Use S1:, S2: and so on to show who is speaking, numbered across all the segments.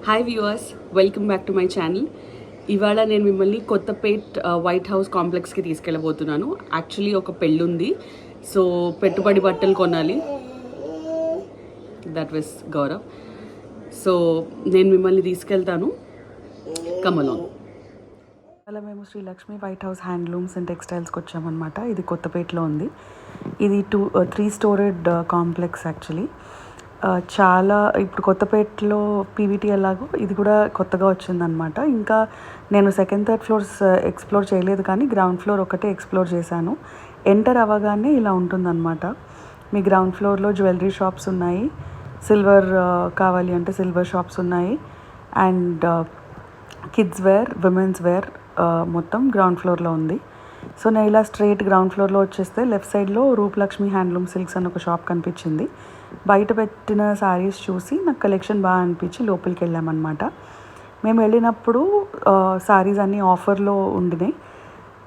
S1: Hi viewers, welcome back to my channel. ఇవాళ నేను మిమ్మల్ని కొత్తపేట్ వైట్ హౌస్ కాంప్లెక్స్కి తీసుకెళ్ళబోతున్నాను. యాక్చువల్లీ ఒక పెళ్ళి ఉంది, సో పెట్టుబడి బట్టలు కొనాలి. That was Gaurav. సో నేను మిమ్మల్ని తీసుకెళ్తాను. కమలాన్.
S2: అలా మేము Shri Lakshmi white house handlooms and టెక్స్టైల్స్కి వచ్చామన్నమాట. ఇది కొత్తపేటలో ఉంది. ఇది 3 స్టోరేడ్ కాంప్లెక్స్ యాక్చువల్లీ. చాలా ఇప్పుడు కొత్తపేటలో పీవీటీ ఎలాగో ఇది కూడా కొత్తగా వచ్చిందనమాట. ఇంకా నేను సెకండ్ థర్డ్ ఫ్లోర్స్ ఎక్స్ప్లోర్ చేయలేదు, కానీ గ్రౌండ్ ఫ్లోర్ ఒకటే ఎక్స్ప్లోర్ చేశాను. ఎంటర్ అవ్వగానే ఇలా ఉంటుందన్నమాట. మీ గ్రౌండ్ ఫ్లోర్లో జ్యువెలరీ షాప్స్ ఉన్నాయి, సిల్వర్ కావాలి అంటే సిల్వర్ షాప్స్ ఉన్నాయి, and kids wear, women's wear మొత్తం గ్రౌండ్ ఫ్లోర్లో ఉంది. సో నేను ఇలా స్ట్రైట్ గ్రౌండ్ ఫ్లోర్లో వచ్చేస్తే లెఫ్ట్ సైడ్లో రూపలక్ష్మి హ్యాండ్లూమ్ సిల్క్స్ అని ఒక షాప్ కనిపించింది. బయట పెట్టిన శారీస్ చూసి నాకు కలెక్షన్ బాగా అనిపించి లోపలికి వెళ్ళామన్నమాట. మేము వెళ్ళినప్పుడు శారీస్ అన్నీ ఆఫర్లో ఉండినాయి.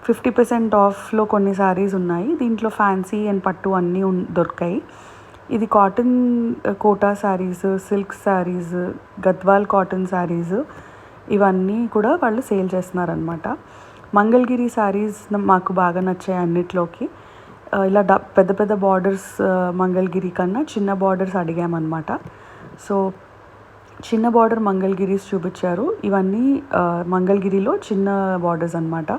S2: 50% ఆఫ్లో కొన్ని శారీస్ ఉన్నాయి. దీంట్లో ఫ్యాన్సీ అండ్ పట్టు అన్నీ దొరికాయి. ఇది cotton Kota saris, silk saris, Gadwal cotton saris ఇవన్నీ కూడా వాళ్ళు సేల్ చేస్తున్నారనమాట. మంగళగిరి శారీస్ మాకు బాగా నచ్చాయి అన్నిట్లోకి. ఇలా పెద్ద పెద్ద బార్డర్స్ మంగళగిరి కన్నా చిన్న బార్డర్స్ అడిగామన్నమాట. సో చిన్న బార్డర్ మంగళగిరీస్ చూపించారు. ఇవన్నీ మంగళగిరిలో చిన్న బార్డర్స్ అనమాట.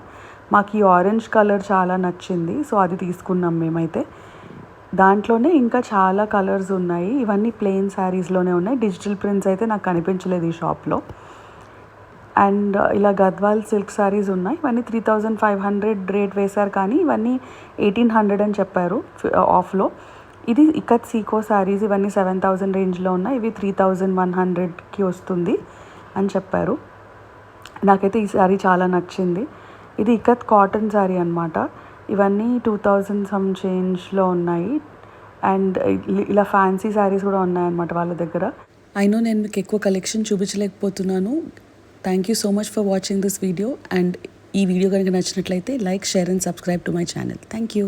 S2: మాకు ఈ ఆరెంజ్ కలర్ చాలా నచ్చింది, సో అది తీసుకున్నాం మేమైతే. దాంట్లోనే ఇంకా చాలా కలర్స్ ఉన్నాయి. ఇవన్నీ ప్లెయిన్ శారీస్లోనే ఉన్నాయి. డిజిటల్ ప్రింట్స్ అయితే నాకు కనిపించలేదు ఈ షాప్లో. అండ్ ఇలా గద్వాల్ సిల్క్ శారీస్ ఉన్నాయి. ఇవన్నీ 3500 రేట్ వేశారు, కానీ ఇవన్నీ 1800 అని చెప్పారు ఆఫ్లో. ఇది ఇకత్ సీకో శారీస్, ఇవన్నీ 7000 రేంజ్లో ఉన్నాయి. ఇవి 3100కి వస్తుంది అని చెప్పారు. నాకైతే ఈ శారీ చాలా నచ్చింది. ఇది ఇకత్ కాటన్ శారీ అనమాట. ఇవన్నీ 2000 సమ్ చేంజ్లో ఉన్నాయి. అండ్ ఇలా ఫ్యాన్సీ శారీస్ కూడా ఉన్నాయన్నమాట వాళ్ళ దగ్గర.
S1: అయినో నేను మీకు ఎక్కువ కలెక్షన్ చూపించలేకపోతున్నాను. Thank you so much for watching this video. And ఈ వీడియో కనుక నచ్చినట్లయితే like, share and subscribe to my channel. Thank you.